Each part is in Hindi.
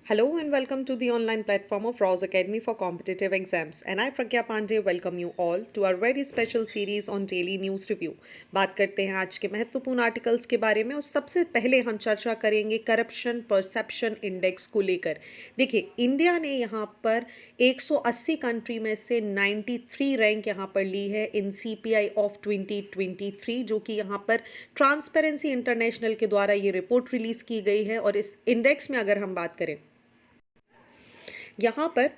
Hello and welcome to the online platform of Rouse Academy for Competitive Exams. And I, Pragya Pandey, welcome you all to our very special series on Daily News Review. बात करते हैं आज के महत्वपूर्ण आर्टिकल्स के बारे में और सबसे पहले हम चर्चा करेंगे करप्शन परसेप्शन इंडेक्स को लेकर। देखिए, इंडिया ने यहाँ पर 180 कंट्री में से 93 रैंक यहाँ पर ली है इन CPI ऑफ 2023, जो कि यहाँ पर ट्रांसपेरेंसी इंटरनेशनल के द्वारा ये रिपोर्ट रिलीज की गई है। और इस इंडेक्स में अगर हम बात करें, यहाँ पर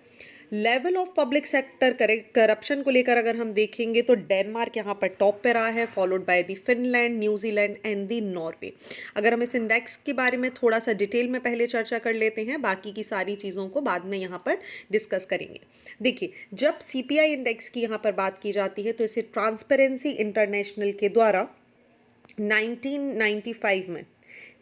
level of public sector corruption को लेकर अगर हम देखेंगे तो डेनमार्क यहाँ पर टॉप पे रहा है, followed by the Finland, New Zealand and the Norway. अगर हम इस इंडेक्स के बारे में थोड़ा सा डिटेल में पहले चर्चा कर लेते हैं, बाकी की सारी चीज़ों को बाद में यहाँ पर डिस्कस करेंगे। देखिए, जब CPI इंडेक्स की यहाँ पर बात की जाती है तो इसे ट्रांसपेरेंसी इंटरनेशनल के द्वारा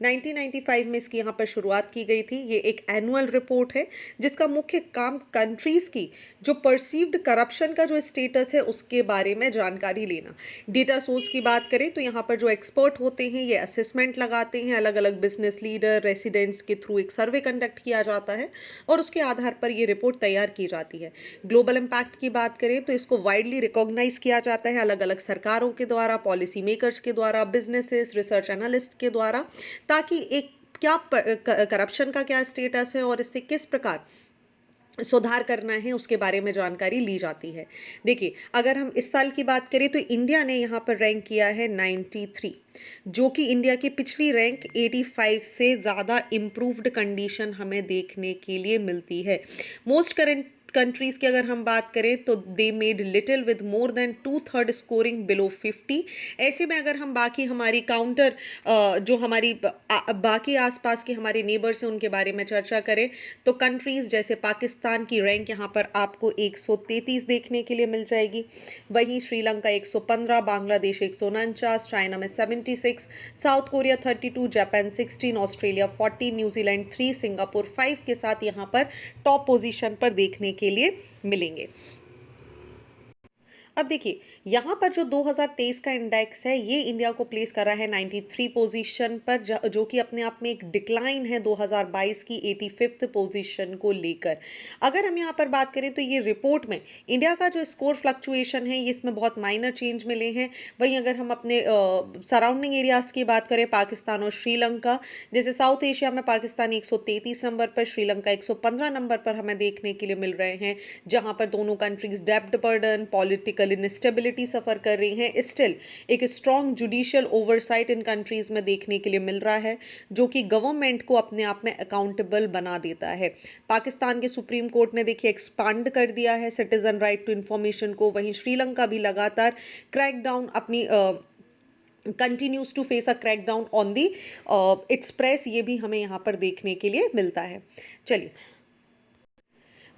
1995 में इसकी यहाँ पर शुरुआत की गई थी। ये एक एनुअल रिपोर्ट है जिसका मुख्य काम कंट्रीज़ की जो परसीव्ड करप्शन का जो स्टेटस है उसके बारे में जानकारी लेना। डेटा सोर्स की बात करें तो यहाँ पर जो एक्सपर्ट होते हैं ये असेसमेंट लगाते हैं, अलग अलग बिजनेस लीडर रेसिडेंट्स के थ्रू एक सर्वे कंडक्ट किया जाता है और उसके आधार पर ये रिपोर्ट तैयार की जाती है। ग्लोबल इम्पैक्ट की बात करें तो इसको वाइडली रिकॉग्नाइज किया जाता है अलग अलग सरकारों के द्वारा, पॉलिसी मेकर्स के द्वारा, बिजनेसेस, रिसर्च एनालिस्ट के द्वारा, ताकि एक क्या करप्शन का क्या स्टेटस है और इससे किस प्रकार सुधार करना है उसके बारे में जानकारी ली जाती है। देखिए, अगर हम इस साल की बात करें तो इंडिया ने यहाँ पर रैंक किया है 93, जो कि इंडिया की पिछली रैंक 85 से ज़्यादा इम्प्रूव्ड कंडीशन हमें देखने के लिए मिलती है। मोस्ट करंट कंट्रीज़ की अगर हम बात करें तो they made little with more than 2/3 scoring below 50। ऐसे में अगर हम बाकी हमारी काउंटर जो हमारी बाकी आसपास के हमारे नेबर्स हैं उनके बारे में चर्चा करें तो कंट्रीज़ जैसे पाकिस्तान की रैंक यहाँ पर आपको 133 देखने के लिए मिल जाएगी। वहीं श्रीलंका 115, बांग्लादेश 149, चाइना में 76, south Korea 32, Japan 16, Australia 40, New Zealand 3, Singapore 5 के साथ यहाँ पर टॉप पोजीशन पर देखने के लिए मिलेंगे। अब देखिए, यहाँ पर जो 2023 का इंडेक्स है ये इंडिया को प्लेस कर रहा है 93 पोजीशन पर, जो कि अपने आप में एक डिक्लाइन है 2022 की 85th पोजीशन को लेकर। अगर हम यहाँ पर बात करें तो ये रिपोर्ट में इंडिया का जो स्कोर फ्लक्चुएशन है ये इसमें बहुत माइनर चेंज मिले हैं। वहीं अगर हम अपने सराउंडिंग एरियाज़ की बात करें, पाकिस्तान और श्रीलंका, जैसे साउथ एशिया में पाकिस्तान 133 नंबर पर, श्रीलंका 115 नंबर पर हमें देखने के लिए मिल रहे हैं, जहाँ पर दोनों कंट्रीज डेब्ट बर्डन, पॉलिटिकल इंस्टेबिलिटी सफर कर रही हैं। स्टिल एक स्ट्रॉन्ग जुडिशियल ओवरसाइट इन कंट्रीज में देखने के लिए मिल रहा है, जो कि गवर्नमेंट को अपने आप में अकाउंटेबल बना देता है। पाकिस्तान के सुप्रीम कोर्ट ने देखिए एक्सपांड कर दिया है सिटीजन राइट टू इंफॉर्मेशन को। वहीं श्रीलंका भी लगातार क्रैकडाउन अपनी continues to face a crackdown on the its press, ये भी हमें यहाँ पर देखने के लिए मिलता है। चलिए,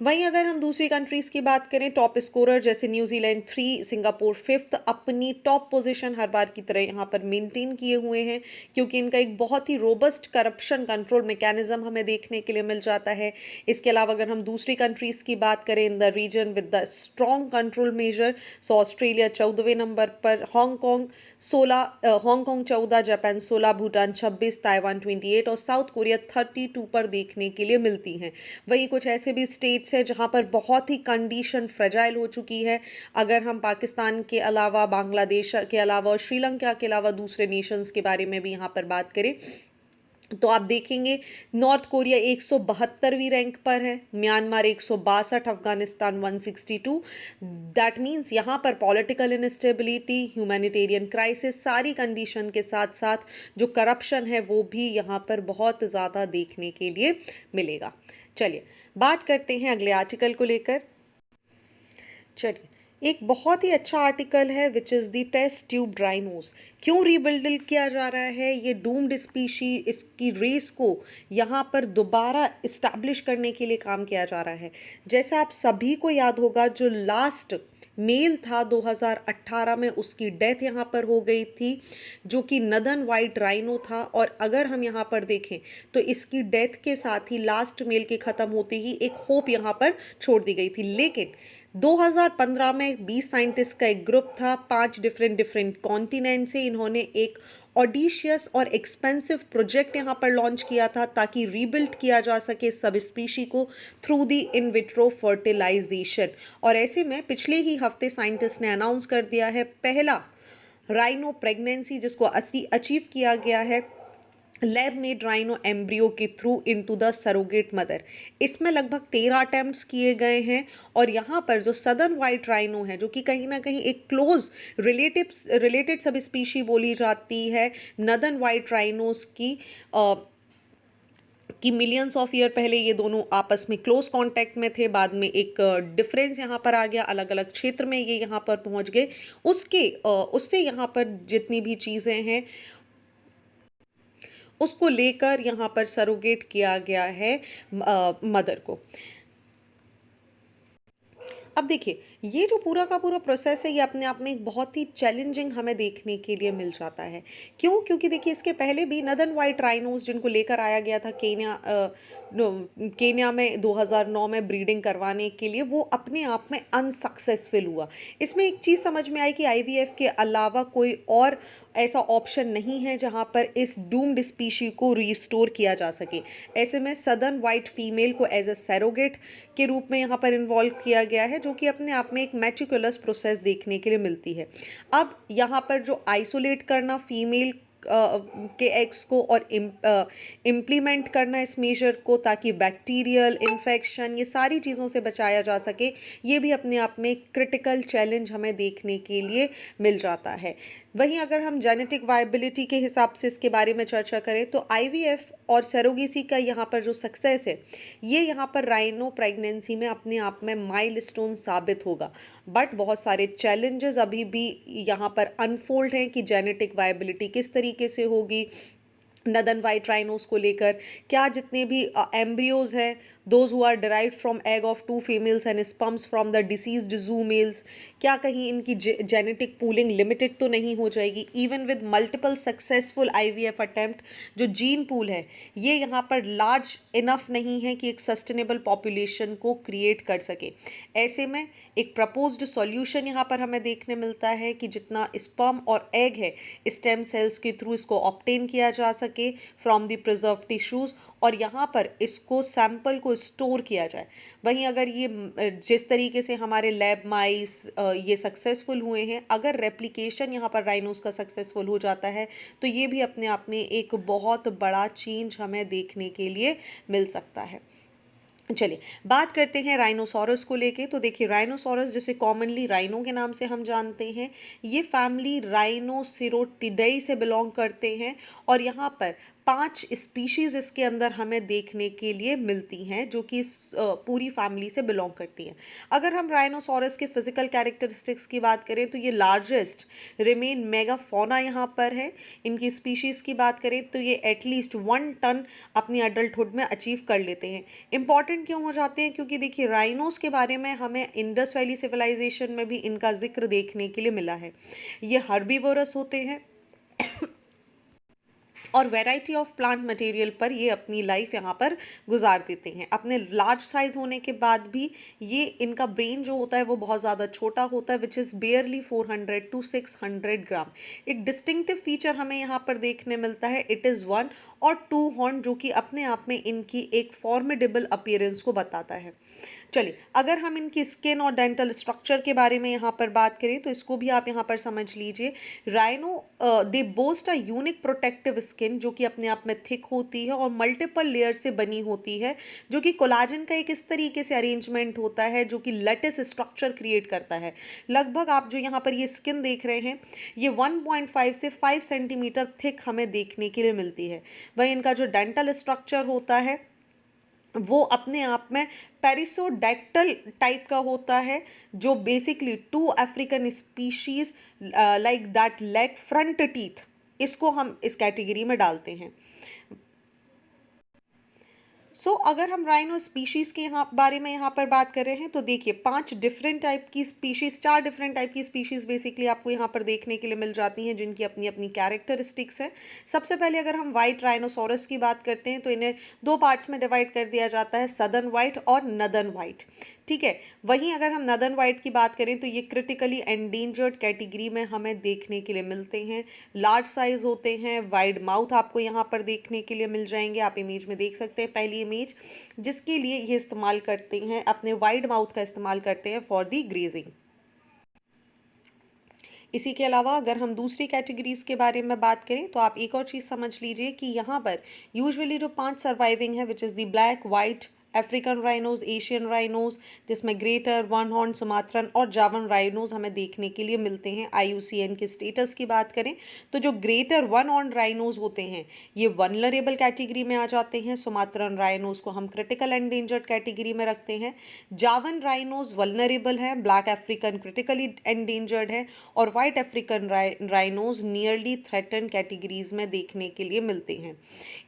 वहीं अगर हम दूसरी कंट्रीज़ की बात करें, टॉप स्कोरर जैसे न्यूजीलैंड 3, सिंगापुर 5th अपनी टॉप पोजीशन हर बार की तरह यहाँ पर मेंटेन किए हुए हैं, क्योंकि इनका एक बहुत ही रोबस्ट करप्शन कंट्रोल मैकेनिज्म हमें देखने के लिए मिल जाता है। इसके अलावा अगर हम दूसरी कंट्रीज़ की बात करें in the region with the strong control measure, so Australia 14वें नंबर पर, हांगकॉन्ग 14, जापान 16, भूटान 26, ताइवान 28 और साउथ कोरिया 32 पर देखने के लिए मिलती हैं। वहीं कुछ ऐसे भी स्टेट्स हैं जहां पर बहुत ही कंडीशन फ्रेजाइल हो चुकी है। अगर हम पाकिस्तान के अलावा, बांग्लादेश के अलावा और श्रीलंका के अलावा दूसरे नेशंस के बारे में भी यहाँ पर बात करें तो आप देखेंगे नॉर्थ कोरिया 172वीं रैंक पर है, म्यांमार 162, अफगानिस्तान 162। दैट मीन्स यहाँ पर पॉलिटिकल इनस्टेबिलिटी, ह्यूमैनिटेरियन क्राइसिस, सारी कंडीशन के साथ साथ जो करप्शन है वो भी यहाँ पर बहुत ज़्यादा देखने के लिए मिलेगा। चलिए, बात करते हैं अगले आर्टिकल को लेकर। चलिए, एक बहुत ही अच्छा आर्टिकल है which is the test tube rhinos. क्यों रीबिल्ड किया जा रहा है? ये डूम्ड स्पीशी, इसकी रेस को यहाँ पर दोबारा इस्टेब्लिश करने के लिए काम किया जा रहा है। जैसे आप सभी को याद होगा, जो लास्ट मेल था 2018 में उसकी डेथ यहाँ पर हो गई थी, जो कि नदन वाइट राइनो था। और अगर हम यहाँ पर देखें तो इसकी डेथ के साथ ही लास्ट मेल के ख़त्म होते ही एक होप यहाँ पर छोड़ दी गई थी। लेकिन 2015 में 20 साइंटिस्ट का एक ग्रुप था, 5 डिफरेंट कॉन्टिनेंट से इन्होंने एक ऑडिशियस और एक्सपेंसिव प्रोजेक्ट यहाँ पर लॉन्च किया था ताकि रीबिल्ड किया जा सके सब स्पीशी को through the in vitro fertilization. और ऐसे में पिछले ही हफ्ते साइंटिस्ट ने अनाउंस कर दिया है पहला राइनो प्रेगनेंसी जिसको अचीव किया गया है लैब मेड राइनो एम्ब्रियो के through into the surrogate mother. इसमें लगभग 13 अटेम्प्ट्स किए गए हैं और यहाँ पर जो सदर्न वाइट राइनो है जो कि कहीं ना कहीं एक क्लोज रिलेटेड सब स्पीशी बोली जाती है नदर्न वाइट राइनोस की मिलियंस ऑफ ईयर पहले ये दोनों आपस में क्लोज कांटेक्ट में थे, बाद में एक डिफरेंस यहाँ पर आ गया, अलग अलग क्षेत्र में ये यहाँ पर पहुँच गए। उससे यहाँ पर जितनी भी चीज़ें हैं उसको लेकर यहाँ पर सरोगेट किया गया है मदर को। अब देखिए ये जो पूरा का पूरा प्रोसेस है ये अपने आप में एक बहुत ही चैलेंजिंग हमें देखने के लिए मिल जाता है। क्यों? क्योंकि देखिए इसके पहले भी नदर्न वाइट राइनोस जिनको लेकर आया गया था केन्या में 2009 में ब्रीडिंग करवाने के लिए, वो अपने आप में अनसक्सेसफुल हुआ। इसमें एक चीज़ समझ में आई कि आईवीएफ के अलावा कोई और ऐसा ऑप्शन नहीं है जहां पर इस डूम्ड स्पीशी को रिस्टोर किया जा सके। ऐसे में सदर्न वाइट फीमेल को एज ए सैरोगेट के रूप में यहाँ पर इन्वॉल्व किया गया है जो कि अपने आप में एक मेटिकुलस प्रोसेस देखने के लिए मिलती है। अब यहाँ पर जो आइसोलेट करना फीमेल के एग्स को और इम्प्लीमेंट करना इस मेजर को ताकि बैक्टीरियल इन्फेक्शन ये सारी चीज़ों से बचाया जा सके, ये भी अपने आप में क्रिटिकल चैलेंज हमें देखने के लिए मिल जाता है। वहीं अगर हम जेनेटिक वायबिलिटी के हिसाब से इसके बारे में चर्चा करें तो आईवीएफ और सरोगेसी का यहाँ पर जो सक्सेस है ये यहाँ पर राइनो प्रेगनेंसी में अपने आप में माइलस्टोन साबित होगा। बट बहुत सारे चैलेंजेस अभी भी यहाँ पर अनफोल्ड हैं कि जेनेटिक वायबिलिटी किस तरीके से होगी नदर्न वाइट राइनोस को लेकर। क्या जितने भी एम्ब्रियोज हैं those who are derived from egg of 2 females and sperms from the deceased zoo males, क्या कहीं इनकी जेनेटिक पूलिंग लिमिटेड तो नहीं हो जाएगी? Even with multiple successful IVF attempt जो जीन पूल है ये यहाँ पर लार्ज इनफ नहीं है कि एक सस्टेनेबल पॉपुलेशन को क्रिएट कर सके। ऐसे में एक प्रपोज्ड सॉल्यूशन यहाँ पर हमें देखने मिलता है कि जितना स्पर्म और एग है स्टेम सेल्स के थ्रू इसको ऑब्टेन किया जा सके फ्रॉम द प्रिजर्व टिश्यूज और यहाँ पर इसको सैंपल को स्टोर किया जाए। वहीं अगर ये जिस तरीके से हमारे लैब माइस ये सक्सेसफुल हुए हैं, अगर रेप्लिकेशन यहाँ पर राइनोस का सक्सेसफुल हो जाता है तो ये भी अपने आप में एक बहुत बड़ा चेंज हमें देखने के लिए मिल सकता है। चलिए बात करते हैं राइनोसॉरस को लेके। तो देखिए राइनोसॉरस जिसे कॉमनली राइनो के नाम से हम जानते हैं ये फैमिली राइनोसिरोटिडाई से बिलोंग करते हैं और यहाँ पर 5 स्पीशीज इसके अंदर हमें देखने के लिए मिलती हैं जो कि इस पूरी फैमिली से बिलोंग करती हैं। अगर हम राइनोसॉरस के फिजिकल कैरेक्टरिस्टिक्स की बात करें तो ये लार्जेस्ट रिमेन मेगाफोना यहाँ पर है। इनकी स्पीशीज की बात करें तो ये एटलीस्ट 1 टन अपनी अडल्टहुड में अचीव कर लेते हैं। इंपॉर्टेंट क्यों हो जाते हैं? क्योंकि देखिए राइनोस के बारे में हमें इंडस वैली सिविलाइजेशन में भी इनका जिक्र देखने के लिए मिला है। ये हर्बीवोरस होते हैं और वैरायटी ऑफ प्लांट मटेरियल पर ये अपनी लाइफ यहाँ पर गुजार देते हैं। अपने लार्ज साइज होने के बाद भी ये इनका ब्रेन जो होता है वो बहुत ज़्यादा छोटा होता है विच इज़ बेयरली 400 to 600 ग्राम। एक डिस्टिंक्टिव फीचर हमें यहाँ पर देखने मिलता है, इट इज़ 1 और 2 हॉर्न जो कि अपने आप में इनकी एक फॉर्मिडेबल अपीयरेंस को बताता है। चलिए अगर हम इनकी स्किन और डेंटल स्ट्रक्चर के बारे में यहाँ पर बात करें तो इसको भी आप यहाँ पर समझ लीजिए। Rhino they boast a unique protective skin जो कि अपने आप में थिक होती है और मल्टीपल लेयर से बनी होती है जो कि कोलाजन का एक इस तरीके से अरेंजमेंट होता है जो कि लैटिस स्ट्रक्चर क्रिएट करता है। लगभग आप जो यहाँ पर ये स्किन देख रहे हैं ये 1.5 से 5 सेंटीमीटर थिक हमें देखने के लिए मिलती है। वही इनका जो डेंटल स्ट्रक्चर होता है वो अपने आप में पेरिसोडैक्टल टाइप का होता है जो basically 2 African species like that lack front teeth, इसको हम इस कैटेगरी में डालते हैं। अगर हम राइनो स्पीशीज़ के बारे में यहाँ पर बात कर रहे हैं तो देखिए 4 डिफरेंट टाइप की स्पीशीज़ बेसिकली आपको यहाँ पर देखने के लिए मिल जाती हैं जिनकी अपनी अपनी कैरेक्टरिस्टिक्स है। सबसे पहले अगर हम वाइट राइनोसोरस की बात करते हैं तो इन्हें 2 पार्ट्स में डिवाइड कर दिया जाता है, सदर्न वाइट और नदर्न वाइट। ठीक है। वहीं अगर हम नदर्न व्हाइट की बात करें तो ये क्रिटिकली एंडेंजर्ड कैटेगरी में हमें देखने के लिए मिलते हैं। लार्ज साइज होते हैं, वाइड माउथ आपको यहाँ पर देखने के लिए मिल जाएंगे। आप इमेज में देख सकते हैं पहली इमेज, जिसके लिए ये इस्तेमाल करते हैं, अपने वाइड माउथ का इस्तेमाल करते हैं फॉर दी ग्रेजिंग। इसी के अलावा अगर हम दूसरी कैटेगरीज के बारे में बात करें तो आप एक और चीज़ समझ लीजिए कि यहाँ पर यूजुअली जो 5 सर्वाइविंग है, which is the black, white, African rhinos, Asian rhinos, जिसमें ग्रेटर, वन हॉर्न, सुमात्रन और जावन राइनोज हमें देखने के लिए मिलते हैं। IUCN के स्टेटस की बात करें तो जो ग्रेटर वन हॉर्न राइनोज होते हैं ये वनरेबल कैटेगरी में आ जाते हैं। सुमात्रन राइनोज को हम क्रिटिकल एंडेंजर्ड कैटेगरी में रखते हैं। जावन राइनोज वल्नरेबल है, ब्लैक अफ्रीकन क्रिटिकली एंडेंजर्ड है और white African rhinos nearly threaten categories में देखने के लिए मिलते हैं।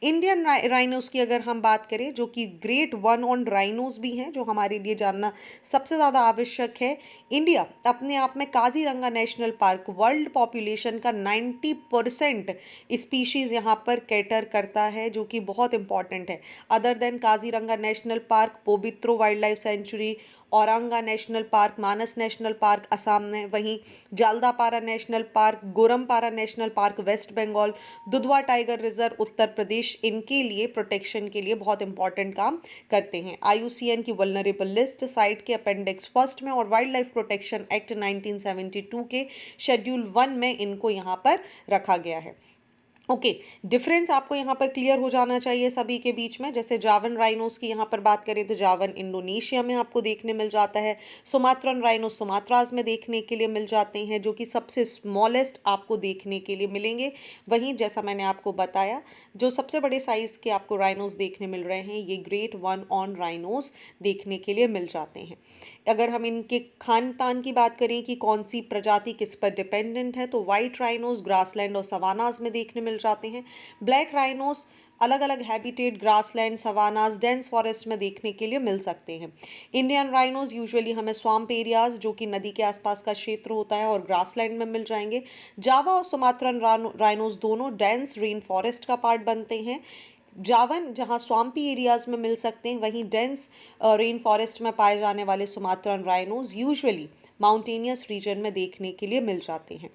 इंडियन राइनोज की अगर हम बात करें, जो कि ग्रेट वन ऑन राइनोज भी हैं, जो हमारे लिए जानना सबसे ज़्यादा आवश्यक है। इंडिया अपने आप में Kaziranga national park world population का 90% स्पीशीज़ यहाँ पर कैटर करता है, जो कि बहुत इंपॉर्टेंट है। Other than Kaziranga national park, Pobitora wildlife sanctuary, Orang national park, Manas national park Assam में, वहीं Jaldapara national park, Gorumara national park West Bengal, Dudhwa tiger reserve Uttar Pradesh, इनके लिए प्रोटेक्शन के लिए बहुत इंपॉर्टेंट काम करते हैं। IUCN की वल्नरेबल लिस्ट साइट के अपेंडिक्स फर्स्ट में और वाइल्ड लाइफ प्रोटेक्शन एक्ट 1972 के शेड्यूल 1 में इनको यहाँ पर रखा गया है। ओके, डिफरेंस आपको यहाँ पर क्लियर हो जाना चाहिए सभी के बीच में। जैसे जावन राइनोस की यहाँ पर बात करें तो जावन इंडोनेशिया में आपको देखने मिल जाता है। सुमात्रन राइनोस सुमात्राज में देखने के लिए मिल जाते हैं, जो कि सबसे स्मॉलेस्ट आपको देखने के लिए मिलेंगे। वहीं जैसा मैंने आपको बताया, जो सबसे बड़े साइज़ के आपको राइनोस देखने मिल रहे हैं, ये ग्रेट वन ऑन राइनोस देखने के लिए मिल जाते हैं। अगर हम इनके खान पान की बात करें कि कौन सी प्रजाति किस पर डिपेंडेंट है, तो वाइट राइनोस ग्रासलैंड और सवानाज में देखने मिल जाते हैं। ब्लैक राइनोस अलग अलग habitat, grassland, savannas, dense forest में देखने के लिए मिल सकते हैं। इंडियन राइनोज यूजुअली हमें स्वाम्प एरियाज, जो कि नदी के आसपास का क्षेत्र होता है, और ग्रासलैंड में मिल जाएंगे। जावा और सुमात्रन राइनोज दोनों डेंस रेन फॉरेस्ट का पार्ट बनते हैं। जावन जहां स्वाम्पी एरियाज में मिल सकते हैं, वहीं डेंस रेन फॉरेस्ट में पाए जाने वाले Sumatran rhinos usually mountainous region में देखने के लिए मिल जाते हैं।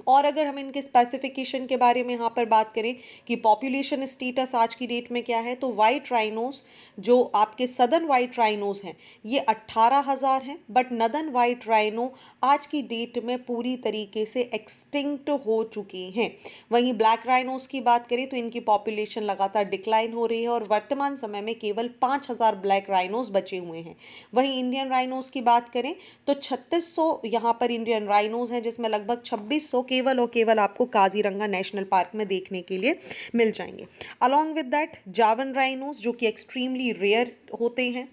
और अगर हम इनके स्पेसिफिकेशन के बारे में यहाँ पर बात करें कि पॉपुलेशन स्टेटस आज की डेट में क्या है, तो वाइट राइनोस, जो आपके सदर्न वाइट राइनोस हैं, ये 18,000 हैं। बट नदर्न वाइट राइनो आज की डेट में पूरी तरीके से एक्सटिंक्ट हो चुके हैं। वहीं ब्लैक राइनोस की बात करें तो इनकी पॉपुलेशन लगातार डिक्लाइन हो रही है और वर्तमान समय में केवल 5,000 ब्लैक राइनोस बचे हुए हैं। वहीं इंडियन राइनोस की बात करें तो 3600 यहाँ पर इंडियन राइनोस हैं, जिसमें लगभग 2600 केवल और केवल आपको काजीरंगा नेशनल पार्क में देखने के लिए मिल जाएंगे। अलॉन्ग विद दैट जावन राइनोस, जो कि एक्सट्रीमली रेयर होते हैं,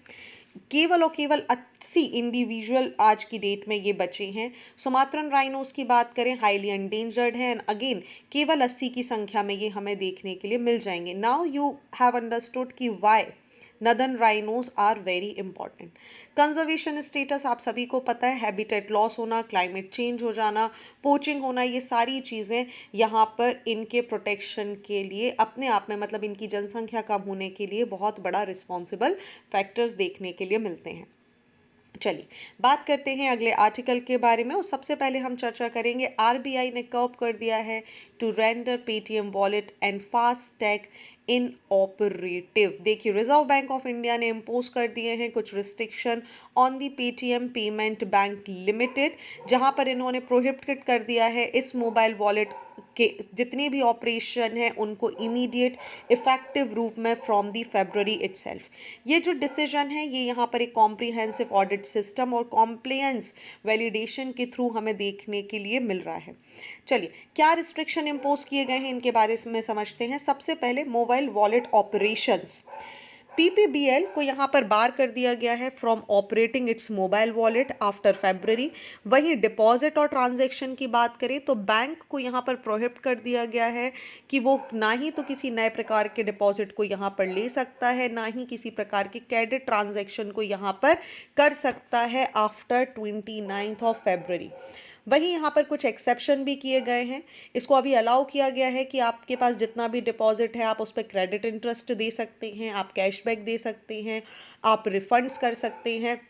केवल और केवल 80 इंडिविजुअल आज की डेट में ये बचे हैं। सुमात्रन राइनोस की बात करें, हाईली एंडेंजर्ड है, एंड अगेन केवल 80 की संख्या में ये हमें देखने के लिए मिल जाएंगे। नाउ यू हैव अंडरस्टूड कि why northern rhinos are very important. Conservation status आप सभी को पता है, हैबिटेट लॉस होना, क्लाइमेट चेंज हो जाना, पोचिंग होना, ये सारी चीज़ें यहाँ पर इनके प्रोटेक्शन के लिए अपने आप में, मतलब इनकी जनसंख्या कम होने के लिए बहुत बड़ा रिस्पॉन्सिबल फैक्टर्स देखने के लिए मिलते हैं। चलिए बात करते हैं अगले आर्टिकल के बारे में, और सबसे पहले हम चर्चा करेंगे RBI ने कर्ब कर दिया है to render Paytm wallet and FASTag inoperative. देखिए, रिजर्व बैंक ऑफ इंडिया ने इम्पोज कर दिए हैं कुछ restriction on the Paytm Payment Bank Limited, जहां पर इन्होंने प्रोहिबिट कर दिया है इस मोबाइल वॉलेट के जितने भी ऑपरेशन हैं उनको इमीडिएट इफेक्टिव रूप में फ्रॉम दी फरवरी इटसेल्फ। ये जो डिसीजन है ये यहाँ पर एक कॉम्प्रिहेंसिव ऑडिट सिस्टम और कॉम्प्लायंस वैलिडेशन के थ्रू हमें देखने के लिए मिल रहा है। चलिए, क्या रिस्ट्रिक्शन इम्पोज किए गए हैं इनके बारे में समझते हैं। सबसे पहले मोबाइल वॉलेट ऑपरेशंस, PPBL को यहाँ पर बार कर दिया गया है from operating its mobile wallet after February. वहीं डिपॉजिट और ट्रांजैक्शन की बात करें तो बैंक को यहाँ पर प्रोहिबिट कर दिया गया है कि वो ना ही तो किसी नए प्रकार के डिपॉजिट को यहाँ पर ले सकता है, ना ही किसी प्रकार के क्रेडिट ट्रांजैक्शन को यहाँ पर कर सकता है आफ्टर 29 ऑफ फरवरी। वहीं यहाँ पर कुछ एक्सेप्शन भी किए गए हैं। इसको अभी अलाउ किया गया है कि आपके पास जितना भी डिपॉजिट है आप उस पर क्रेडिट इंटरेस्ट दे सकते हैं, आप कैशबैक दे सकते हैं, आप रिफंड्स कर सकते हैं।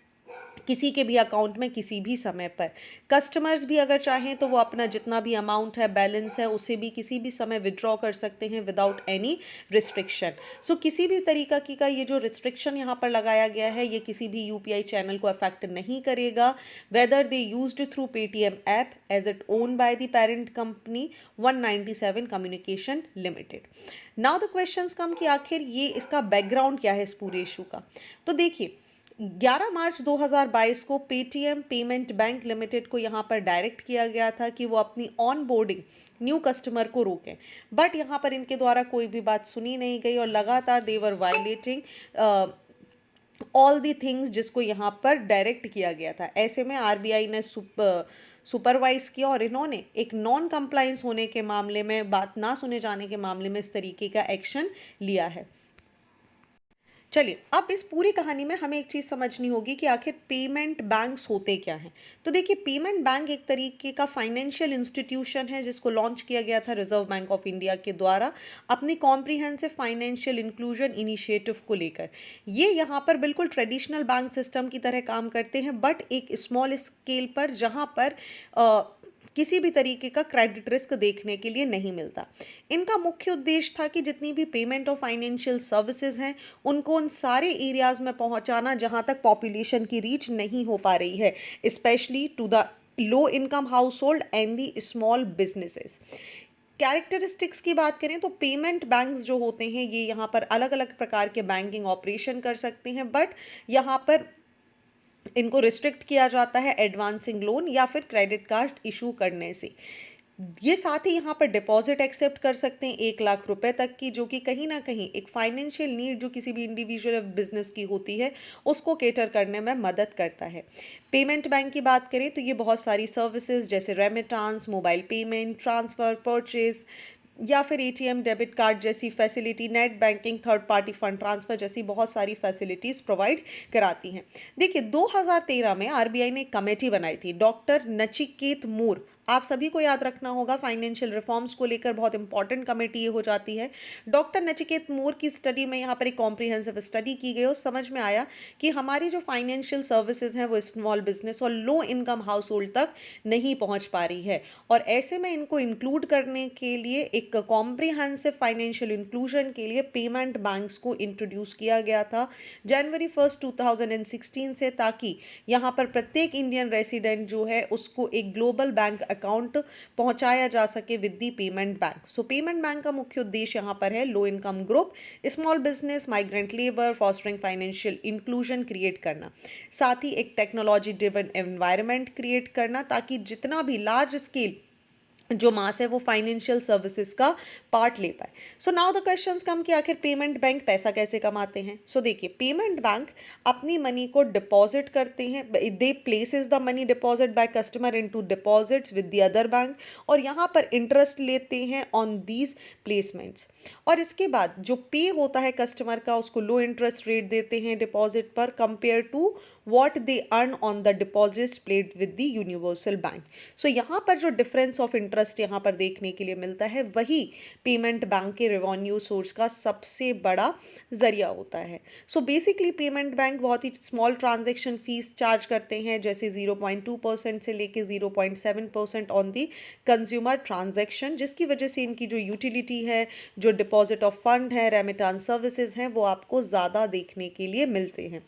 किसी के भी अकाउंट में किसी भी समय पर। कस्टमर्स भी अगर चाहें तो वो अपना जितना भी अमाउंट है, बैलेंस है, उसे भी किसी भी समय विथड्रॉ कर सकते हैं विदाउट एनी रिस्ट्रिक्शन। सो किसी भी तरीका की का ये जो रिस्ट्रिक्शन यहाँ पर लगाया गया है, ये किसी भी यूपीआई चैनल को अफेक्ट नहीं करेगा, whether they used through Paytm app as it own by the parent company 197 communication limited. Now the questions come कि आखिर ये इसका बैकग्राउंड क्या है इस पूरे इशू का। तो देखिए, 11 मार्च 2022 को पेटीएम पेमेंट बैंक लिमिटेड को यहाँ पर डायरेक्ट किया गया था कि वो अपनी ऑन बोर्डिंग न्यू कस्टमर को रोकें, बट यहाँ पर इनके द्वारा कोई भी बात सुनी नहीं गई और लगातार देवर वायलेटिंग ऑल दी थिंग्स जिसको यहाँ पर डायरेक्ट किया गया था। ऐसे में आरबीआई ने सुपरवाइज किया और इन्होंने एक नॉन कंप्लायंस होने के मामले में, बात ना सुने जाने के मामले में इस तरीके का एक्शन लिया है। चलिए, अब इस पूरी कहानी में हमें एक चीज़ समझनी होगी कि आखिर पेमेंट बैंक्स होते क्या हैं। तो देखिए, पेमेंट बैंक एक तरीके का फाइनेंशियल इंस्टीट्यूशन है जिसको लॉन्च किया गया था रिजर्व बैंक ऑफ इंडिया के द्वारा अपनी कॉम्प्रिहेंसिव फाइनेंशियल इंक्लूजन इनिशिएटिव को लेकर। ये यहाँ पर बिल्कुल ट्रेडिशनल बैंक सिस्टम की तरह काम करते हैं, बट एक स्मॉल स्केल पर, जहाँ पर किसी भी तरीके का क्रेडिट रिस्क देखने के लिए नहीं मिलता। इनका मुख्य उद्देश्य था कि जितनी भी पेमेंट और फाइनेंशियल सर्विसेज हैं उनको उन सारे एरियाज में पहुंचाना जहां तक पॉपुलेशन की रीच नहीं हो पा रही है, specially to the low income household and the small businesses. Characteristics की बात करें तो पेमेंट बैंक्स जो होते हैं ये यहाँ पर अलग अलग प्रकार के बैंकिंग ऑपरेशन कर सकते हैं, बट यहाँ पर इनको रिस्ट्रिक्ट किया जाता है एडवांसिंग लोन या फिर क्रेडिट कार्ड इशू करने से। ये साथ ही यहाँ पर डिपॉजिट एक्सेप्ट कर सकते हैं 1 लाख रुपए तक की, जो कि कहीं ना कहीं एक फाइनेंशियल नीड जो किसी भी इंडिविजुअल बिजनेस की होती है उसको केटर करने में मदद करता है। पेमेंट बैंक की बात करें तो ये बहुत सारी सर्विसेज जैसे remittance, mobile payment, transfer, purchase या फिर एटीएम, डेबिट कार्ड जैसी facility, net banking, third party fund transfer जैसी बहुत सारी फैसिलिटीज़ प्रोवाइड कराती हैं। देखिए, 2013 में आरबीआई ने एक कमेटी बनाई थी, डॉक्टर नचिकेत मूर, आप सभी को याद रखना होगा, फाइनेंशियल रिफॉर्म्स को लेकर बहुत इंपॉर्टेंट कमेटी ये हो जाती है। डॉक्टर नचिकेत मूर की स्टडी में यहाँ पर एक कॉम्प्रिहेंसिव स्टडी की गई और समझ में आया कि हमारी जो फाइनेंशियल सर्विसेज हैं वो स्मॉल बिजनेस और लो इनकम हाउस होल्ड तक नहीं पहुँच पा रही है, और ऐसे में इनको इंक्लूड करने के लिए, एक कॉम्प्रिहेंसिव फाइनेंशियल इंक्लूजन के लिए पेमेंट बैंक्स को इंट्रोड्यूस किया गया था जनवरी 1 2016 से, ताकि यहाँ पर प्रत्येक इंडियन रेसिडेंट जो है उसको एक ग्लोबल बैंक अकाउंट पहुंचाया जा सके with the payment bank. So payment bank का मुख्य उद्देश्य यहाँ पर है low income group, small business, migrant labour, fostering financial inclusion create करना, साथ ही एक टेक्नोलॉजी ड्रिवन एनवायरनमेंट क्रिएट करना ताकि जितना भी लार्ज स्केल जो मास है वो फाइनेंशियल सर्विसेज का पार्ट ले पाए। So now the questions come कि आखिर पेमेंट बैंक पैसा कैसे कमाते हैं। सो देखिए, पेमेंट बैंक अपनी मनी को डिपॉजिट करते हैं, they places the money deposit by customer into deposits with the other bank, और यहाँ पर इंटरेस्ट लेते हैं ऑन दीज प्लेसमेंट्स, और इसके बाद जो पे होता है कस्टमर का उसको लो इंटरेस्ट रेट देते हैं डिपॉजिट पर, compare to what they earn on the deposits paid with the universal bank। सो यहाँ पर जो डिफरेंस ऑफ इंटरेस्ट यहाँ पर देखने के लिए मिलता है वही पेमेंट बैंक के रेवेन्यू सोर्स का सबसे बड़ा जरिया होता है। सो बेसिकली पेमेंट बैंक बहुत ही स्मॉल ट्रांजेक्शन फीस चार्ज करते हैं, जैसे 0.2% से लेके 0.7% ऑन दी कंज्यूमर ट्रांजेक्शन, जिसकी वजह से इनकी जो यूटिलिटी है, जो डिपॉजिट ऑफ फंड है, रेमिटांस सर्विसेज हैं, वो आपको ज़्यादा देखने के लिए मिलते हैं।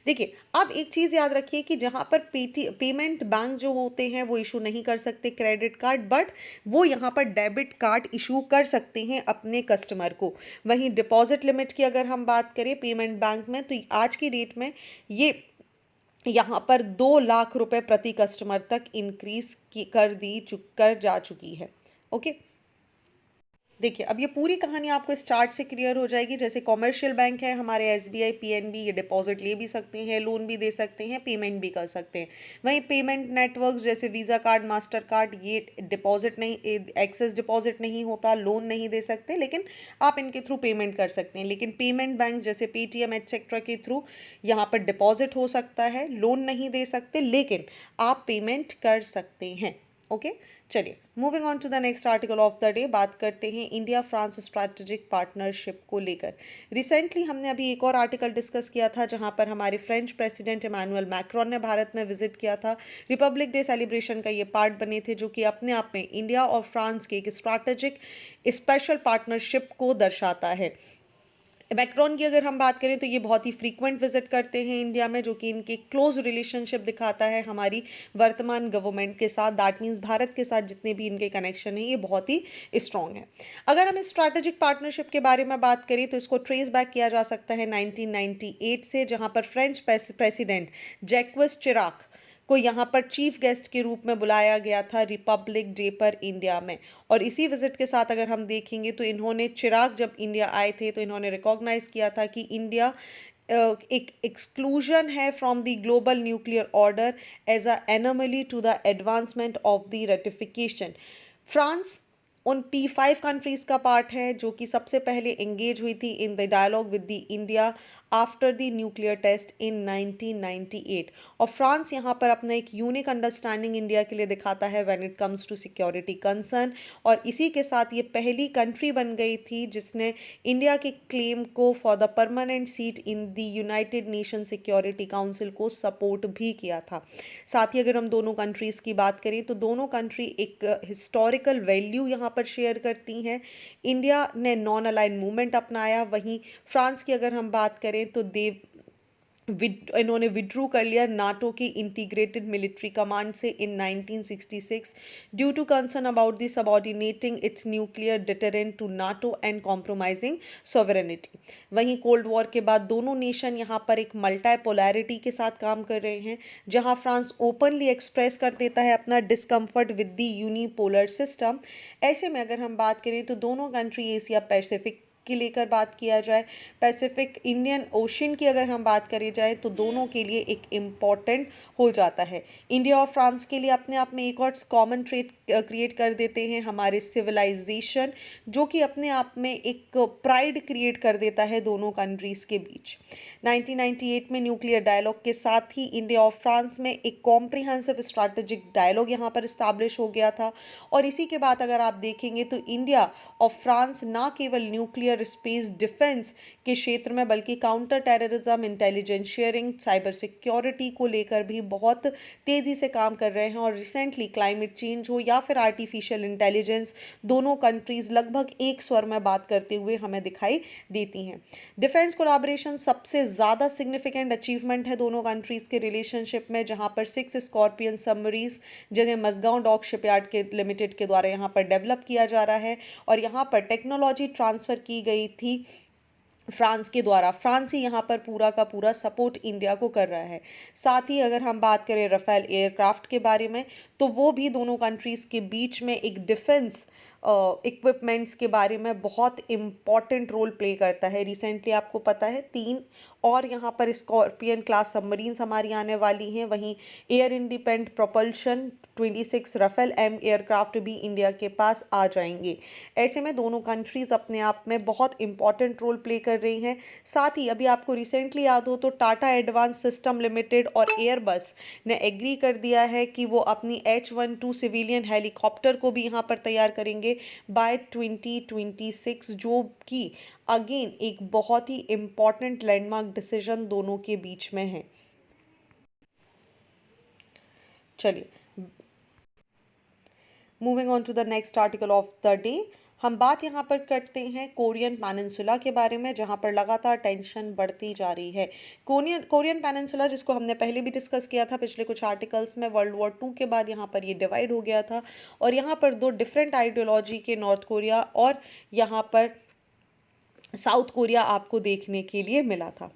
देखिए, अब एक चीज़ याद रखिए कि जहाँ पर पेमेंट बैंक जो होते हैं वो इशू नहीं कर सकते क्रेडिट कार्ड, बट वो यहाँ पर डेबिट कार्ड इशू कर सकते हैं अपने कस्टमर को। वहीं डिपॉजिट लिमिट की अगर हम बात करें पेमेंट बैंक में, तो आज की डेट में ये यहाँ पर 2 लाख रुपए प्रति कस्टमर तक इंक्रीज कर जा चुकी है। ओके, देखिए, अब ये पूरी कहानी आपको इस चार्ट से क्लियर हो जाएगी। जैसे कॉमर्शियल बैंक है हमारे एसबीआई, पीएनबी, ये डिपॉजिट ले भी सकते हैं, लोन भी दे सकते हैं, पेमेंट भी कर सकते हैं। वहीं पेमेंट नेटवर्क जैसे वीज़ा कार्ड, मास्टर कार्ड, ये डिपॉजिट नहीं, एक्सेस डिपॉजिट नहीं होता, लोन नहीं दे सकते, लेकिन आप इनके थ्रू पेमेंट कर सकते हैं। लेकिन पेमेंट बैंक जैसे पेटीएम एटसेट्रा के थ्रू यहाँ पर डिपॉजिट हो सकता है, लोन नहीं दे सकते, लेकिन आप पेमेंट कर सकते हैं। ओके, चलिए, moving on to the next article of the day, बात करते हैं इंडिया फ्रांस स्ट्रैटेजिक पार्टनरशिप को लेकर। रिसेंटली हमने अभी एक और आर्टिकल डिस्कस किया था जहां पर हमारे फ्रेंच प्रेसिडेंट इमानुअल मैक्रोन ने भारत में विजिट किया था। रिपब्लिक डे सेलिब्रेशन का ये पार्ट बने थे, जो कि अपने आप में इंडिया और फ्रांस के एक स्ट्रैटेजिक स्पेशल पार्टनरशिप को दर्शाता है। मैक्रोन की अगर हम बात करें तो ये बहुत ही फ्रीक्वेंट विजिट करते हैं इंडिया में, जो कि इनके क्लोज रिलेशनशिप दिखाता है हमारी वर्तमान गवर्नमेंट के साथ। दैट मीन्स भारत के साथ जितने भी इनके कनेक्शन हैं ये बहुत ही स्ट्रॉन्ग है। अगर हम स्ट्रैटेजिक पार्टनरशिप के बारे में बात करें तो इसको ट्रेस बैक किया जा सकता है 1998 से, जहां पर फ्रेंच प्रेसिडेंट जैक्वेस चिराक को यहाँ पर चीफ गेस्ट के रूप में बुलाया गया था रिपब्लिक डे पर इंडिया में। और इसी विजिट के साथ अगर हम देखेंगे तो इन्होंने चिराग जब इंडिया आए थे तो इन्होंने रिकॉग्नाइज किया था कि इंडिया एक एक्सक्लूजन है from the global nuclear order as a anomaly to the advancement of the ratification. France उन P5 कंट्रीज का पार्ट है जो कि सबसे पहले एंगेज हुई थी in the dialogue with the India after the nuclear test in 1998। और फ्रांस यहाँ पर अपना एक यूनिक अंडरस्टैंडिंग इंडिया के लिए दिखाता है when it comes to security concern. और इसी के साथ ये पहली कंट्री बन गई थी जिसने इंडिया के क्लेम को for the permanent seat in the United nation security council को सपोर्ट भी किया था। साथ ही अगर हम दोनों कंट्रीज़ की बात करें तो दोनों कंट्री एक हिस्टोरिकल वैल्यू यहाँ पर शेयर करती हैं। इंडिया ने नॉन अलाइन मूवमेंट अपनाया, वहीं फ्रांस की अगर हम बात करें तो इन्होंने विड्रू कर लिया नाटो की इंटीग्रेटेड मिलिट्री कमांड से in 1966 due to concern about the subordinating its nuclear deterrent to NATO and compromising sovereignty. वहीं कोल्ड वॉर के बाद दोनों नेशन यहाँ पर एक मल्टीपोलैरिटी के साथ काम कर रहे हैं, जहाँ फ्रांस ओपनली एक्सप्रेस कर देता है अपना discomfort with the unipolar system. ऐसे में अगर हम बात करें तो दोनों कंट्री एशिया पैसिफिक की लेकर बात किया जाए, पैसिफिक इंडियन ओशन की अगर हम बात करी जाए तो दोनों के लिए एक इम्पॉर्टेंट हो जाता है। इंडिया और फ्रांस के लिए अपने आप में एक और कॉमन ट्रेड क्रिएट कर देते हैं हमारे सिविलाइजेशन, जो कि अपने आप में एक प्राइड क्रिएट कर देता है दोनों कंट्रीज़ के बीच। 1998 में न्यूक्लियर डायलॉग के साथ ही इंडिया और फ्रांस में एक कॉम्प्रिहेंसिव स्ट्रैटेजिक डायलॉग यहाँ पर इस्टेब्लिश हो गया था। और इसी के बाद अगर आप देखेंगे तो इंडिया और फ्रांस ना केवल न्यूक्लियर स्पेस डिफेंस के क्षेत्र में बल्कि counter terrorism, intelligence sharing, cyber security को लेकर भी बहुत तेज़ी से काम कर रहे हैं। और रिसेंटली क्लाइमेट चेंज हो या फिर आर्टिफिशियल इंटेलिजेंस, दोनों कंट्रीज़ लगभग एक स्वर में बात करते हुए हमें दिखाई देती हैं। डिफेंस कोलैबोरेशन सबसे ज़्यादा सिग्निफिकेंट अचीवमेंट है दोनों कंट्रीज़ के रिलेशनशिप में, जहाँ पर 6 स्कॉर्पियन सबमरीज जिन्हें मसगांव डॉक शिपयार्ड के लिमिटेड के द्वारा यहाँ पर डेवलप किया जा रहा है और यहाँ पर टेक्नोलॉजी ट्रांसफ़र की गई थी फ्रांस के द्वारा। फ्रांस ही यहाँ पर पूरा का पूरा सपोर्ट इंडिया को कर रहा है। साथ ही अगर हम बात करें राफेल एयरक्राफ्ट के बारे में तो वो भी दोनों कंट्रीज़ के बीच में एक डिफेंस इक्विपमेंट्स के बारे में बहुत इम्पॉर्टेंट रोल प्ले करता है। रिसेंटली आपको पता है 3 और यहाँ पर स्कॉर्पियन क्लास सबमरीन्स हमारी आने वाली हैं। वहीं air independent propulsion 26 Rafale M aircraft भी इंडिया के पास आ जाएंगे। ऐसे में दोनों कंट्रीज़ अपने आप में बहुत इंपॉर्टेंट रोल प्ले कर रही हैं। साथ ही अभी आपको रिसेंटली याद हो तो टाटा एडवांस सिस्टम लिमिटेड और एयरबस ने एग्री कर दिया है कि वो अपनी H-12 सिविलियन हेलीकॉप्टर को भी यहाँ पर तैयार करेंगे बाय 2026, जो कि अगेन एक बहुत ही इम्पॉर्टेंट लैंडमार्क डिसीजन दोनों के बीच में है। चलिए, moving on to the next article of the day, हम बात यहाँ पर करते हैं कोरियन पेनिनसुला के बारे में, जहाँ पर लगातार टेंशन बढ़ती जा रही है। कोरियन पेनिनसुला, जिसको हमने पहले भी डिस्कस किया था पिछले कुछ आर्टिकल्स में, वर्ल्ड वॉर 2 के बाद यहाँ पर ये डिवाइड हो गया था और यहाँ पर 2 डिफरेंट आइडियोलॉजी के नॉर्थ कोरिया और यहाँ पर साउथ कोरिया आपको देखने के लिए मिला था।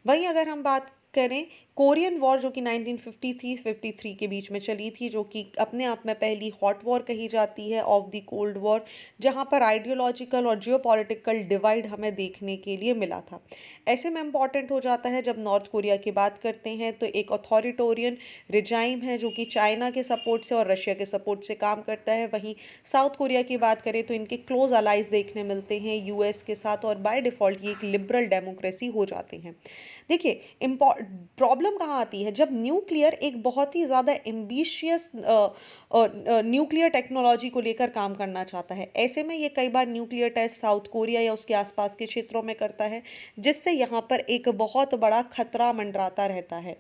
वहीं अगर हम बात करें कोरियन वॉर, जो कि 1953 के बीच में चली थी, जो कि अपने आप में पहली हॉट वॉर कही जाती है ऑफ द कोल्ड वॉर, जहां पर आइडियोलॉजिकल और जियोपॉलिटिकल डिवाइड हमें देखने के लिए मिला था। ऐसे में इम्पॉर्टेंट हो जाता है जब नॉर्थ कोरिया की बात करते हैं तो एक अथॉरिटोरियन रिजाइम है जो कि चाइना के सपोर्ट से और रशिया के सपोर्ट से काम करता है। वहीं साउथ कोरिया की बात करें तो इनके क्लोज अलाइज देखने मिलते हैं US के साथ और बाय डिफ़ॉल्ट ये एक लिबरल डेमोक्रेसी हो जाते हैं। देखिए, प्रॉब्लम कहाँ आती है, जब न्यूक्लियर एक बहुत ही ज़्यादा एम्बिशियस न्यूक्लियर टेक्नोलॉजी को लेकर काम करना चाहता है। ऐसे में ये कई बार न्यूक्लियर टेस्ट साउथ कोरिया या उसके आसपास के क्षेत्रों में करता है, जिससे यहाँ पर एक बहुत बड़ा खतरा मंडराता रहता है।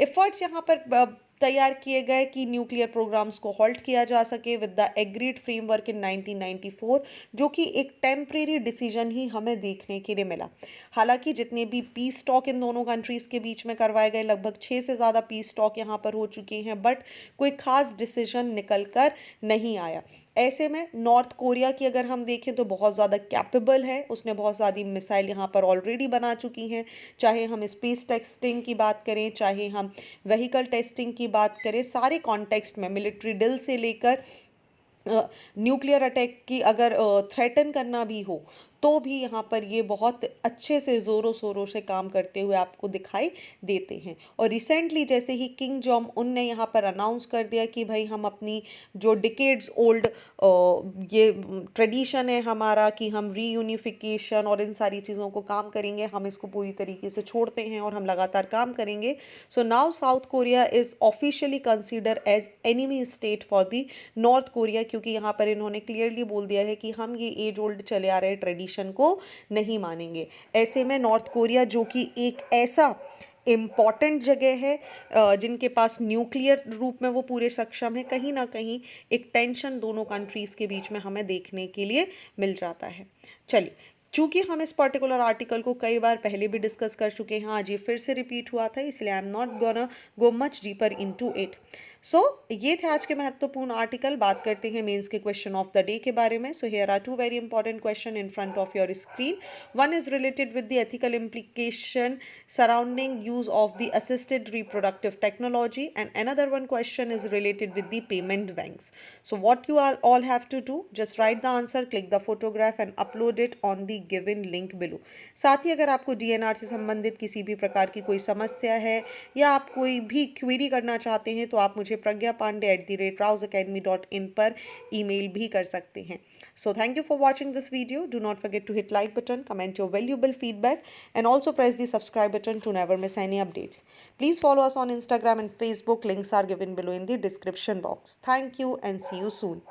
एफर्ट्स यहाँ पर तैयार किए गए कि न्यूक्लियर प्रोग्राम्स को हॉल्ट किया जा सके with the agreed framework in 1994, जो कि एक टेम्परेरी डिसीजन ही हमें देखने के लिए मिला। हालांकि जितने भी पीस टॉक इन दोनों कंट्रीज़ के बीच में करवाए गए, लगभग 6 से ज़्यादा पीस टॉक यहाँ पर हो चुके हैं, बट कोई खास डिसीजन निकल कर नहीं आया। ऐसे में नॉर्थ कोरिया की अगर हम देखें तो बहुत ज़्यादा कैपेबल है, उसने बहुत ज़्यादा मिसाइल यहाँ पर ऑलरेडी बना चुकी हैं। चाहे हम स्पेस टेस्टिंग की बात करें, चाहे हम व्हीकल टेस्टिंग की बात करें, सारे कॉन्टेक्स्ट में मिलिट्री ड्रिल से लेकर न्यूक्लियर अटैक की अगर थ्रेटन करना भी हो, तो भी यहाँ पर ये बहुत अच्छे से ज़ोरों शोरों से काम करते हुए आपको दिखाई देते हैं। और रिसेंटली जैसे ही किंग जोंग उन ने यहाँ पर अनाउंस कर दिया कि भाई हम अपनी जो डिकेड्स ओल्ड ये ट्रेडिशन है हमारा कि हम रीयूनिफिकेशन और इन सारी चीज़ों को काम करेंगे, हम इसको पूरी तरीके से छोड़ते हैं और हम लगातार काम करेंगे। So now South Korea is officially consider as enemy state for the North Korea, क्योंकि यहाँ पर इन्होंने क्लियरली बोल दिया है कि हम ये एज ओल्ड चले आ रहे ट्रेडिशन को नहीं मानेंगे। ऐसे में नॉर्थ कोरिया, जो कि एक ऐसा इम्पॉर्टेंट जगह है जिनके पास न्यूक्लियर रूप में वो पूरे सक्षम है, कहीं ना कहीं एक टेंशन दोनों कंट्रीज़ के बीच में हमें देखने के लिए मिल जाता है। चलिए, चूंकि हम इस पर्टिकुलर आर्टिकल को कई बार पहले भी डिस्कस कर चुके हैं, आज ये फिर से रिपीट हुआ था, इसलिए I am not gonna go much deeper into it. So ये थे आज के महत्वपूर्ण आर्टिकल। बात करते हैं मेंस के क्वेश्चन ऑफ द डे के बारे में। So here are two very important question in front of your screen. One is related with the ethical implication surrounding use of the assisted reproductive technology, and another one question is related with the payment banks. So what you all have to do, just write the answer, click the photograph and upload it on the given link below. साथ ही अगर आपको DNR से संबंधित किसी भी प्रकार की कोई समस्या है या आप कोई भी क्वेरी करना चाहते हैं, तो आप मुझे pragyapande@raoseacademy.in पर ईमेल भी कर सकते हैं। So thank you for watching this video. Do not forget to hit like button, comment your valuable feedback, and also press the subscribe button to never miss any updates. Please follow us on Instagram and Facebook. Links are given below in the description box. Thank you and see you soon.